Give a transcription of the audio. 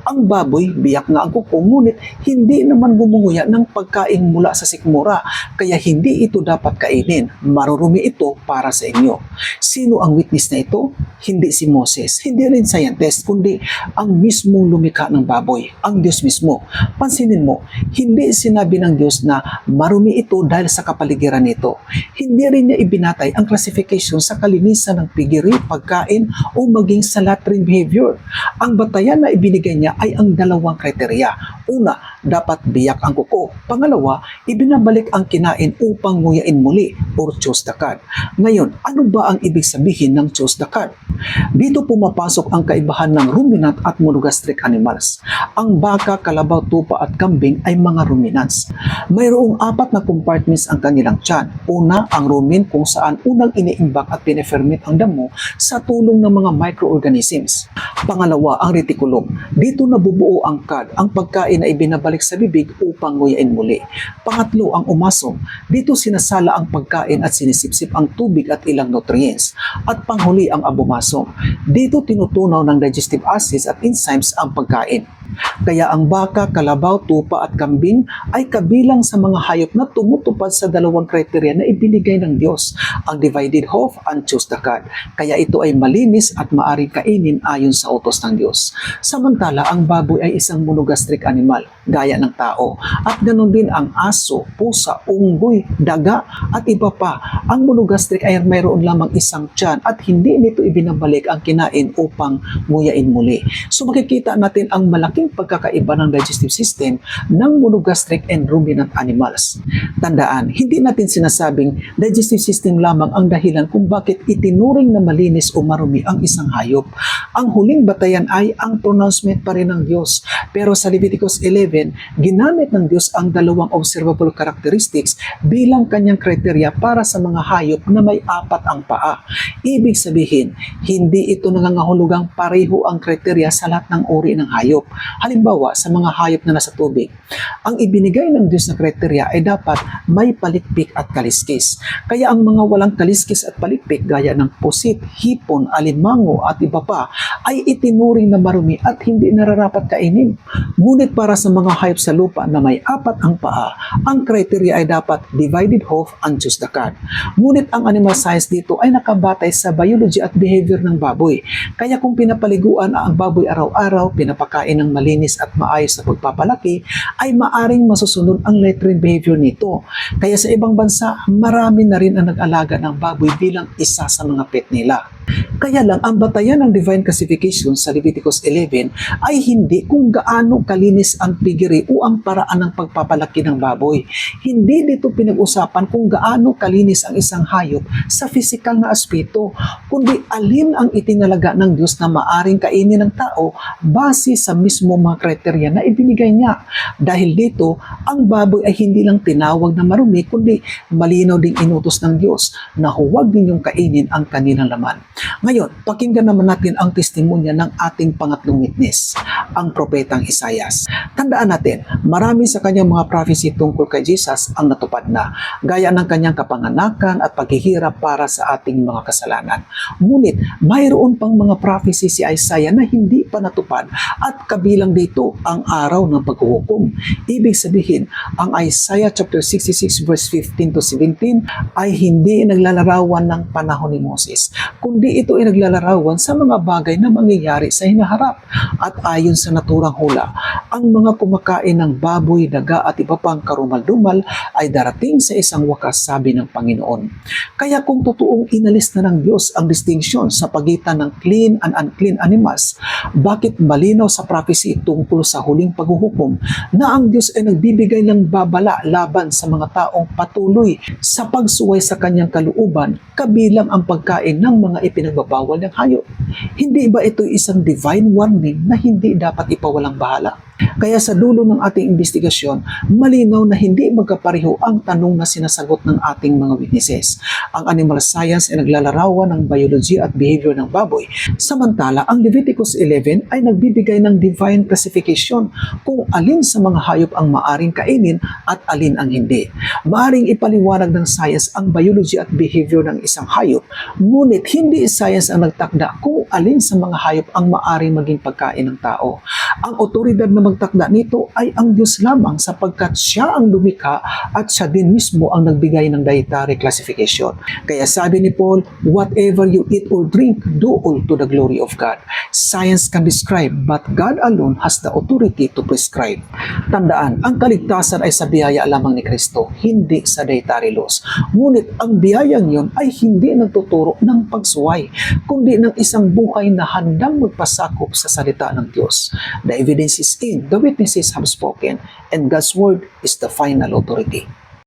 Ang baboy, biyak nga ang kuko, ngunit hindi naman gumunguya ng pagkain mula sa sikmura, kaya hindi ito dapat kainin. Marurumi ito para sa inyo. Sino ang witness na ito? Hindi si Moses, hindi rin scientist, kundi ang mismong lumikha ng baboy, ang Diyos mismo. Pansinin mo, hindi sinabi ng Diyos na marumi ito dahil sa kapaligiran nito. Hindi rin niya ibinatay ang classification sa kalinisan ng pigiri, pagkain o maging sa latrine behavior. Ang batayan na ibinigay niya ay ang dalawang kriteria. Una, dapat biyak ang kuko. Pangalawa, ibinabalik ang kinain upang nguyain muli or choose the card. Ngayon, ano ba ang ibig sabihin ng choose the card? Dito pumapasok ang kaibahan ng ruminant at monogastric animals. Ang baka, kalabaw, tupa at kambing ay mga ruminants. Mayroong 4 na compartments ang kanilang tiyan. Una, ang rumen kung saan unang iniimbak at pineferment ang damo sa tulong ng mga microorganisms. Pangalawa, ang reticulum. Dito nabubuo ang card, ang pagkain na ibinabalik sa bibig upang nguyain muli. Pangatlo, ang umasong. Dito sinasala ang pagkain at sinisipsip ang tubig at ilang nutrients. At panghuli, ang abomasong. Dito tinutunaw ng digestive acids at enzymes ang pagkain. Kaya ang baka, kalabaw, tupa at kambing ay kabilang sa mga hayop na tumutupad sa dalawang kriteriya na ibinigay ng Diyos, ang divided hoof and choose the card. Kaya ito ay malinis at maaring kainin ayon sa utos ng Diyos. Samantala, ang baboy ay isang monogastric animal, gaya ng tao. At ganoon din ang aso, pusa, unggoy, daga at iba pa. Ang monogastric ay mayroon lamang isang tiyan at hindi nito ibinabalik ang kinain upang nguyain muli. So makikita natin ang malaking pagkakaiba ng digestive system ng monogastric and ruminant animals. Tandaan, hindi natin sinasabing digestive system lamang ang dahilan kung bakit itinuring na malinis o marumi ang isang hayop. Ang huling batayan ay ang pronouncement pa rin ng Diyos. Pero sa Leviticus 11, ginamit ng Diyos ang dalawang observable characteristics bilang kanyang kriteria para sa mga hayop na may 4 ang paa. Ibig sabihin, hindi ito nangangahulugang pareho ang kriteria sa lahat ng uri ng hayop. Halimbawa, sa mga hayop na nasa tubig, ang ibinigay ng Diyos na kriteria ay dapat may palikpik at kaliskis. Kaya ang mga walang kaliskis at palikpik gaya ng pusit, hipon, alimango at iba pa ay itinuring na marumi at hindi nararapat kainin. Ngunit para sa mga hayop sa lupa na may 4 ang paa, ang kriteria ay dapat divided hoof and choose the card. Ngunit ang animal science dito ay nakabatay sa biology at behavior ng baboy. Kaya kung pinapaliguan ang baboy araw-araw, pinapakain ng malinis at maayos na pagpapalaki, ay maaring masusunod ang latrine behavior nito. Kaya sa ibang bansa, marami na rin ang nag-alaga ng baboy bilang isa sa mga pet nila. Kaya lang, ang batayan ng divine classification sa Leviticus 11 ay hindi kung gaano kalinis ang pigiri o ang paraan ng pagpapalaki ng baboy. Hindi dito pinag-usapan kung gaano kalinis ang isang hayop sa physical na aspeto, kundi alin ang itinalaga ng Diyos na maaring kainin ng tao base sa mismo mga kriteria na ibinigay niya. Dahil dito, ang baboy ay hindi lang tinawag na marumi, kundi malinaw ding inutos ng Diyos na huwag ninyong kainin ang kanilang laman. Ngayon, pakinggan naman natin ang testimonya ng ating pangatlong witness, ang propetang Isaias. Tandaan natin, marami sa kanyang mga prophecy tungkol kay Jesus ang natupad na, gaya ng kanyang kapanganakan at paghihirap para sa ating mga kasalanan. Ngunit, mayroon pang mga prophecy si Isaiah na hindi pa natupad at kabilang dito ang araw ng paghuhukom. Ibig sabihin, ang Isaiah chapter 66 verse 15 to 17 ay hindi naglalarawan ng panahon ni Moses, kundi ito ay naglalarawan sa mga bagay na mangyayari sa hinaharap. At ayon sa naturang hula, ang mga kumakain ng baboy, daga at iba pang karumal-dumal ay darating sa isang wakas, sabi ng Panginoon. Kaya kung totoong inalis na ng Diyos ang distinction sa pagitan ng clean and unclean animals, bakit malinaw sa prophecy tungkol sa huling paghuhukom na ang Diyos ay nagbibigay ng babala laban sa mga taong patuloy sa pagsuway sa kanyang kalooban, kabilang ang pagkain ng mga ipinagbabawal ng hayop? Hindi ba ito isang divine warning na hindi dapat ipawalang bahala? Kaya sa dulo ng ating investigasyon, malinaw na hindi magkapareho ang tanong na sinasagot ng ating mga witnesses. Ang animal science ay naglalarawan ng biology at behavior ng baboy, samantala ang Leviticus 11 ay nagbibigay ng divine classification kung alin sa mga hayop ang maaring kainin at alin ang hindi. Maaring ipaliwanag ng science ang biology at behavior ng isang hayop, ngunit hindi science ang nagtakda kung alin sa mga hayop ang maaring maging pagkain ng tao. Ang otoridad na magtakda nito ay ang Diyos lamang sapagkat siya ang lumikha at siya din mismo ang nagbigay ng dietary classification. Kaya sabi ni Paul, whatever you eat or drink, do all to the glory of God. Science can describe, but God alone has the authority to prescribe. Tandaan, ang kaligtasan ay sa biyaya lamang ni Kristo, hindi sa dietary laws. Ngunit ang biyayang yun ay hindi nagtuturo ng pagsuway, kundi ng isang buhay na handang magpasakop sa salita ng Diyos. The evidence is in, the witnesses have spoken, and God's word is the final authority.